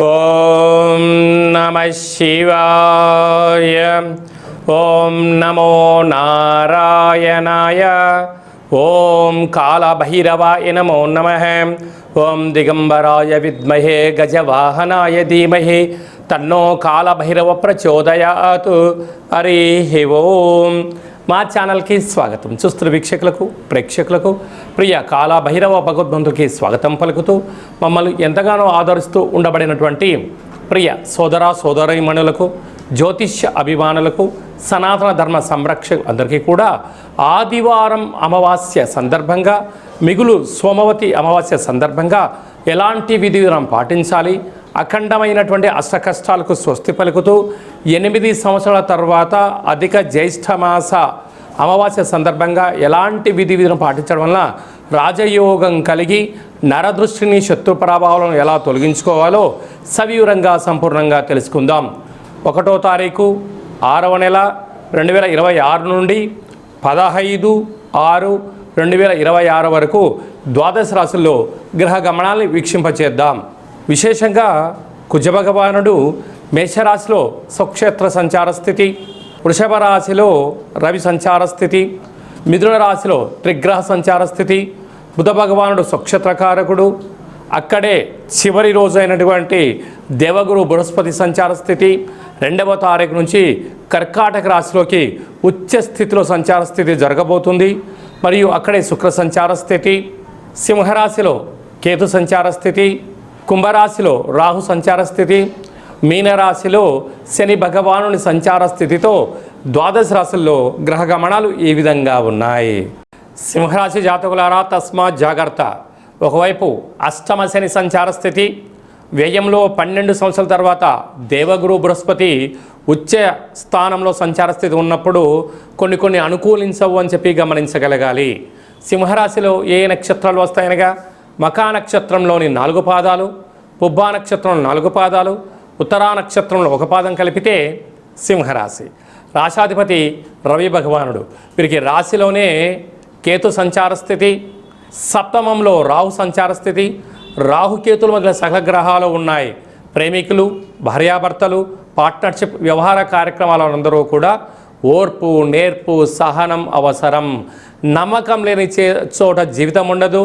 ఓం నమః శివాయ. ఓం నమో నారాయణాయ. ఓం కాళభైరవాయ నమో నమః. ఓం దిగంబరాయ విద్మహే గజవాహనాయ ధీమహి తన్నో కాళభైరవ ప్రచోదయాత్. హరి ఓం. మా ఛానల్కి స్వాగతం. చూస్తున్న వీక్షకులకు ప్రేక్షకులకు ప్రియ కాళభైరవ భగవద్బంధుకి స్వాగతం పలుకుతూ మమ్మల్ని ఎంతగానో ఆదరిస్తూ ఉండబడినటువంటి ప్రియ సోదర సోదరీమణులకు, జ్యోతిష్య అభిమానులకు, సనాతన ధర్మ సంరక్షకు అందరికీ కూడా ఆదివారం అమావాస్య సందర్భంగా, మిగులు సోమవతి అమావాస్య సందర్భంగా ఎలాంటి విధి విధానం పాటించాలి, అఖండమైనటువంటి అష్టకష్టాలకు స్వస్తి పలుకుతూ 8 సంవత్సరాల తర్వాత అధిక జ్యేష్ఠమాస అమావాస్య సందర్భంగా ఎలాంటి విధి విధానం పాటించడం వల్ల రాజయోగం కలిగి నరదృష్టిని, శత్రు ప్రభావాలను ఎలా తొలగించుకోవాలో సవివరంగా సంపూర్ణంగా తెలుసుకుందాం. 1వ తారీఖు 6వ నెల 2026 నుండి 15/6/2026 వరకు ద్వాదశ రాశుల్లో గ్రహ గమనాన్ని వీక్షింపచేద్దాం. విశేషంగా కుజభగవానుడు మేషరాశిలో స్వక్షేత్ర సంచార స్థితి, వృషభ రాశిలో రవి సంచార స్థితి, మిథున రాశిలో త్రిగ్రహ సంచార స్థితి, బుధ భగవానుడు స్వక్షేత్రకారకుడు, అక్కడే చివరి రోజు అయినటువంటి దేవగురు బృహస్పతి సంచార స్థితి, 2వ తారీఖు నుంచి కర్కాటక రాశిలోకి ఉచ్చ స్థితిలో సంచార స్థితి జరగబోతుంది. మరియు అక్కడే శుక్ర సంచార స్థితి, సింహరాశిలో కేతు సంచార స్థితి, కుంభరాశిలో రాహు సంచార స్థితి, మీనరాశిలో శని భగవానుని సంచార స్థితితో ద్వాదశ రాశుల్లో గ్రహ గమనాలు ఈ విధంగా ఉన్నాయి. సింహరాశి జాతకులారా తస్మాత్ జాగ్రత్త. ఒకవైపు అష్టమ శని సంచార స్థితి, వ్యయంలో 12 సంవత్సరాల తర్వాత దేవగురు బృహస్పతి ఉచ్చ స్థానంలో సంచార స్థితి ఉన్నప్పుడు కొన్ని అనుకూలించవు అని చెప్పి గమనించగలగాలి. సింహరాశిలో ఏ నక్షత్రాలు వస్తాయనగా మఖా నక్షత్రంలోని 4 పాదాలు, పుబ్బా నక్షత్రంలో 4 పాదాలు, ఉత్తరా నక్షత్రంలో 1 పాదం కలిపితే సింహరాశి. రాశాధిపతి రవి భగవానుడు. వీరికి రాశిలోనే కేతు సంచార స్థితి, సప్తమంలో రాహు సంచార స్థితి. రాహుకేతుల మధ్య సకల గ్రహాలు ఉన్నాయి. ప్రేమికులు, భార్యాభర్తలు, పార్ట్నర్షిప్ వ్యవహార కార్యక్రమాలందరూ కూడా ఓర్పు, నేర్పు, సహనం అవసరం. నమ్మకం లేని చోట జీవితం ఉండదు.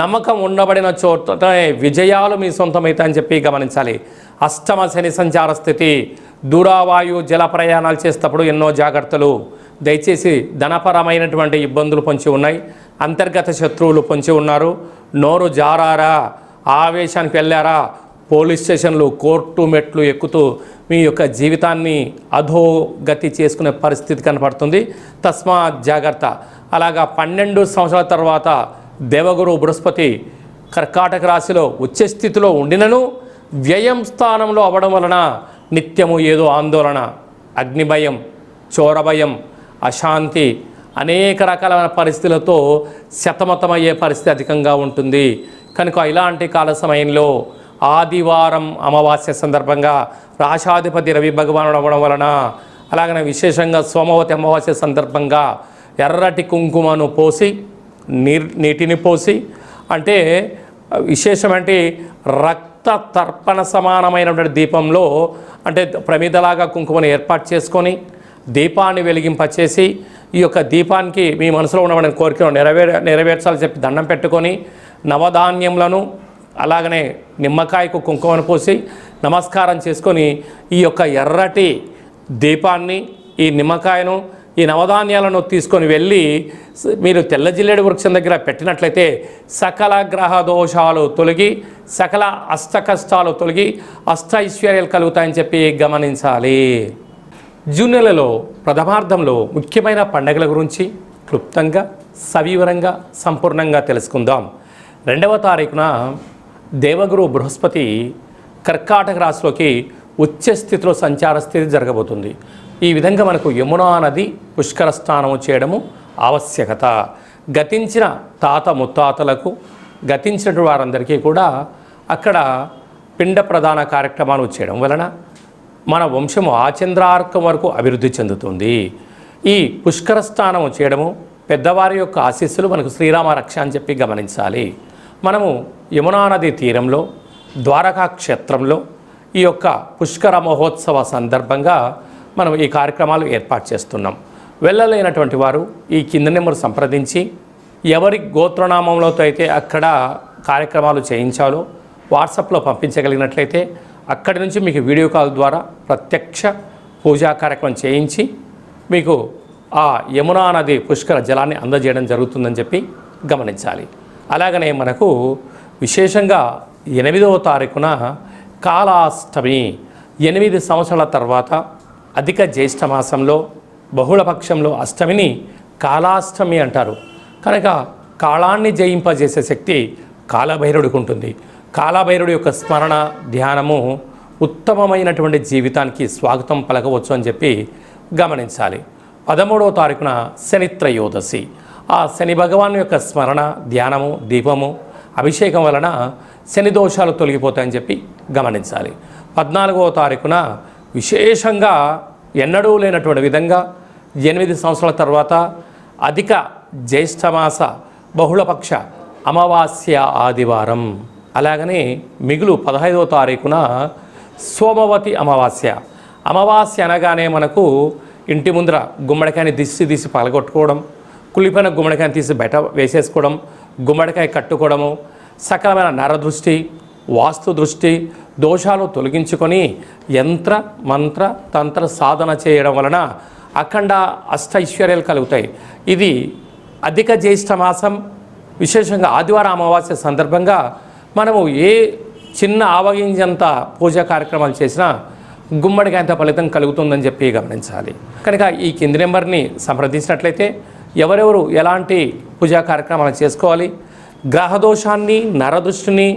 నమ్మకం ఉండబడిన చోట విజయాలు మీ సొంతమవుతాయని చెప్పి గమనించాలి. అష్టమ శని సంచార స్థితి, దూరావాయు జల ప్రయాణాలు చేసేటప్పుడు ఎన్నో జాగ్రత్తలు. దయచేసి ధనపరమైనటువంటి ఇబ్బందులు పొంచి ఉన్నాయి. అంతర్గత శత్రువులు పొంచి ఉన్నారు. నోరు జారారా, ఆవేశానికి వెళ్ళారా, పోలీస్ స్టేషన్లు, కోర్టు మెట్లు ఎక్కుతూ మీ యొక్క జీవితాన్ని అధోగతి చేసుకునే పరిస్థితి కనపడుతుంది. తస్మాత్ జాగ్రత్త. అలాగా 12 సంవత్సరాల తర్వాత దేవగురు బృహస్పతి కర్కాటక రాశిలో ఉచ్చస్థితిలో ఉండినను వ్యయం స్థానంలో అవ్వడం వలన నిత్యము ఏదో ఆందోళన, అగ్నిభయం, చోరభయం, అశాంతి, అనేక రకాలైన పరిస్థితులతో శతమతమయ్యే పరిస్థితి అధికంగా ఉంటుంది. కనుక ఇలాంటి కాల సమయంలో ఆదివారం అమావాస్య సందర్భంగా రాశాధిపతి రవి భగవానుడు అవ్వడం వలన, అలాగనే విశేషంగా సోమవతి అమావాస్య సందర్భంగా ఎర్రటి కుంకుమను పోసి, నీటిని పోసి, అంటే విశేషమంటే రక్త తర్పణ సమానమైనటువంటి దీపంలో, అంటే ప్రమిదలాగా కుంకుమను ఏర్పాటు చేసుకొని దీపాన్ని వెలిగింపచేసి, ఈ యొక్క దీపానికి మీ మనసులో ఉన్న కోరికను నెరవేర్చాలని చెప్పి దండం పెట్టుకొని నవధాన్యములను అలాగనే నిమ్మకాయకు కుంకుమను పోసి నమస్కారం చేసుకొని ఈ యొక్క ఎర్రటి దీపాన్ని, ఈ నిమ్మకాయను, ఈ నవధాన్యాలను తీసుకొని వెళ్ళి మీరు తెల్ల జిల్లేడు వృక్షం దగ్గర పెట్టినట్లయితే సకల గ్రహ దోషాలు తొలగి, సకల అష్ట కష్టాలు తొలగి అష్టైశ్వర్యాలు కలుగుతాయని చెప్పి గమనించాలి. జూన్ నెలలో ప్రథమార్థంలో ముఖ్యమైన పండుగల గురించి క్లుప్తంగా, సవివరంగా, సంపూర్ణంగా తెలుసుకుందాం. 2వ తారీఖున దేవగురు బృహస్పతి కర్కాటక రాశిలోకి ఉచ్చ స్థితిలో సంచార స్థితి జరగబోతుంది. ఈ విధంగా మనకు యమునా నది పుష్కర స్నానము చేయడము ఆవశ్యకత. గతించిన తాత ముత్తాతలకు, గతించిన వారందరికీ కూడా అక్కడ పిండ ప్రధాన కార్యక్రమాలు చేయడం వలన మన వంశము ఆచంద్రార్కం వరకు అభివృద్ధి చెందుతుంది. ఈ పుష్కర స్నానము చేయడము, పెద్దవారి యొక్క ఆశీస్సులు మనకు శ్రీరామ రక్ష అని చెప్పి గమనించాలి. మనము యమునా నది తీరంలో, ద్వారకా క్షేత్రంలో ఈ యొక్క పుష్కర మహోత్సవ సందర్భంగా మనం ఈ కార్యక్రమాలు ఏర్పాటు చేస్తున్నాం. వెళ్ళలేనటువంటి వారు ఈ కింద నెంబర్ సంప్రదించి ఎవరి గోత్రనామంలో అయితే అక్కడ కార్యక్రమాలు చేయించాలో వాట్సాప్లో పంపించగలిగినట్లయితే అక్కడి నుంచి మీకు వీడియో కాల్ ద్వారా ప్రత్యక్ష పూజా కార్యక్రమం చేయించి మీకు ఆ యమునా నది పుష్కర జలాన్ని అందజేయడం జరుగుతుందని చెప్పి గమనించాలి. అలాగనే మనకు విశేషంగా 8వ తారీఖున కాళాష్టమి, 8 సంవత్సరాల తర్వాత అధిక జ్యేష్ఠ మాసంలో బహుళపక్షంలో అష్టమిని కాళాష్టమి అంటారు. కనుక కాళాన్ని జయింపజేసే శక్తి కాలభైరవుడికి ఉంటుంది. కాలభైరవుడి యొక్క స్మరణ ధ్యానము ఉత్తమమైనటువంటి జీవితానికి స్వాగతం పలకవచ్చు అని చెప్పి గమనించాలి. 13వ తారీఖున శని త్రయోదశి. ఆ శని భగవాన్ యొక్క స్మరణ ధ్యానము దీపము అభిషేకం వలన శని దోషాలు తొలగిపోతాయని చెప్పి గమనించాలి. 14వ తారీఖున విశేషంగా ఎన్నడూ లేనటువంటి విధంగా 8 సంవత్సరాల తర్వాత అధిక జ్యేష్ఠమాస బహుళపక్ష అమావాస్య ఆదివారం. అలాగనే మిగులు 15వ తారీఖున సోమవతి అమావాస్య. అమావాస్య అనగానే మనకు ఇంటి ముందర గుమ్మడికాయని తీసి పగలగొట్టుకోవడం, కులిపోయిన గుమ్మడికాయని తీసి బయట వేసేసుకోవడం, గుమ్మడికాయ కట్టుకోవడము, సకలమైన నరదృష్టి వాస్తు దృష్టి దోషాలు తొలగించుకొని యంత్ర మంత్ర తంత్ర సాధన చేయడం వలన అఖండ అష్టైశ్వర్యాలు కలుగుతాయి. ఇది అధిక జ్యేష్ఠ మాసం విశేషంగా ఆదివారం అమావాస్య సందర్భంగా మనము ఏ చిన్న ఆవగింజంత పూజా కార్యక్రమాలు చేసినా గుమ్మడికాయంత ఫలితం కలుగుతుందని చెప్పి గమనించాలి. కనుక ఈ కింది నెంబర్ని సంప్రదించినట్లయితే ఎవరెవరు ఎలాంటి పూజా కార్యక్రమాలు చేసుకోవాలి, గ్రహదోషాన్ని నరదృష్టిని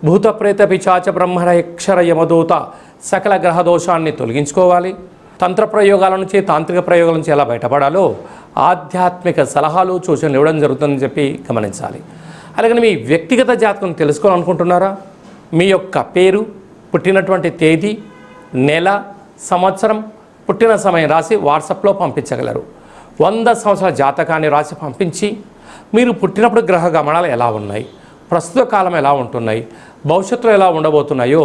భూత ప్రేత పిచాచ బ్రహ్మణ యక్షర యమదూత సకల గ్రహదోషాన్ని తొలగించుకోవాలి, తంత్ర ప్రయోగాల నుంచి తాంత్రిక ప్రయోగాల నుంచి ఎలా బయటపడాలో ఆధ్యాత్మిక సలహాలు సూచనలు ఇవ్వడం జరుగుతుందని చెప్పి గమనించాలి. అలాగే మీ వ్యక్తిగత జాతకం తెలుసుకోవాలనుకుంటున్నారా? మీ యొక్క పేరు, పుట్టినటువంటి తేదీ, నెల, సంవత్సరం, పుట్టిన సమయం రాసి వాట్సాప్లో పంపించగలరు. 100 సంవత్సరాల జాతకాన్ని రాసి పంపించి మీరు పుట్టినప్పుడు గ్రహ గమనాలు ఎలా ఉన్నాయి, ప్రస్తుత కాలం ఎలా ఉంటున్నాయి, భవిష్యత్తులో ఎలా ఉండబోతున్నాయో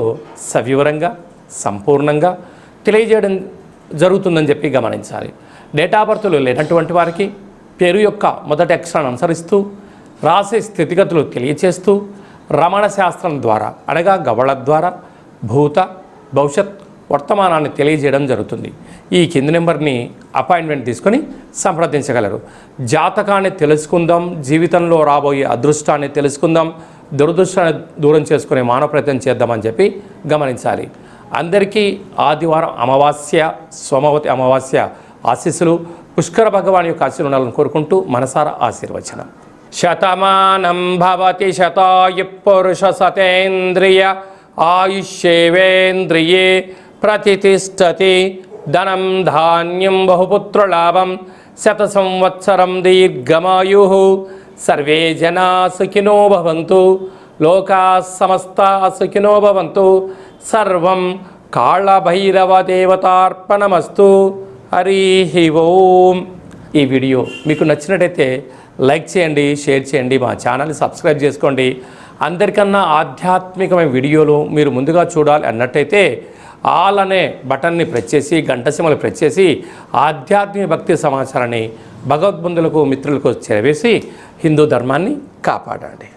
సవివరంగా సంపూర్ణంగా తెలియజేయడం జరుగుతుందని చెప్పి గమనించాలి. డేటా బర్త్లు లేనటువంటి వారికి పేరు యొక్క మొదటి అక్షరాన్ని అనుసరిస్తూ రాసే స్థితిగతులు తెలియచేస్తూ రమణ శాస్త్రం ద్వారా అనగా గవళ ద్వారా భూత భవిష్యత్ వర్తమానాన్ని తెలియజేయడం జరుగుతుంది. ఈ కింది నెంబర్ని అపాయింట్మెంట్ తీసుకొని సంప్రదించగలరు. జాతకాన్ని తెలుసుకుందాం, జీవితంలో రాబోయే అదృష్టాన్ని తెలుసుకుందాం, దురదృష్టాన్ని దూరం చేసుకునే మానవ ప్రయత్నం చేద్దామని చెప్పి గమనించాలి. అందరికీ ఆదివారం అమావాస్య సోమవతి అమావాస్య ఆశీస్సులు పుష్కర భగవాన్ యొక్క ఆశీస్సులు ఉండాలని కోరుకుంటూ మనసారా ఆశీర్వచనం. శతమానం భవతి శతాయు పురుష సతేంద్రియ ఆయుష్యేవేంద్రియే ప్రతిష్టతి ధనం ధాన్యం బహుపుత్రలాభం శత సంవత్సరం దీర్ఘమాయు సర్వే జనా సుఖినో భవంతు లోకా సమస్తా సుఖినో భవంతు సర్వం కాళభైరవ దేవతార్పణమస్తు. హరి ఓం. ఈ వీడియో మీకు నచ్చినట్టయితే లైక్ చేయండి, షేర్ చేయండి, మా ఛానల్ని సబ్స్క్రైబ్ చేసుకోండి. అందరికన్నా ఆధ్యాత్మికమైన వీడియోలు మీరు ముందుగా చూడాలి అన్నట్టయితే ఆల్ అనే బటన్ని ప్రెస్ చేసి గంట సింబల్ ప్రెస్ చేసి ఆధ్యాత్మిక భక్తి సమాచారాన్ని భగవద్బంధులకు మిత్రులకు చేరవేసి హిందూ ధర్మాన్ని కాపాడండి.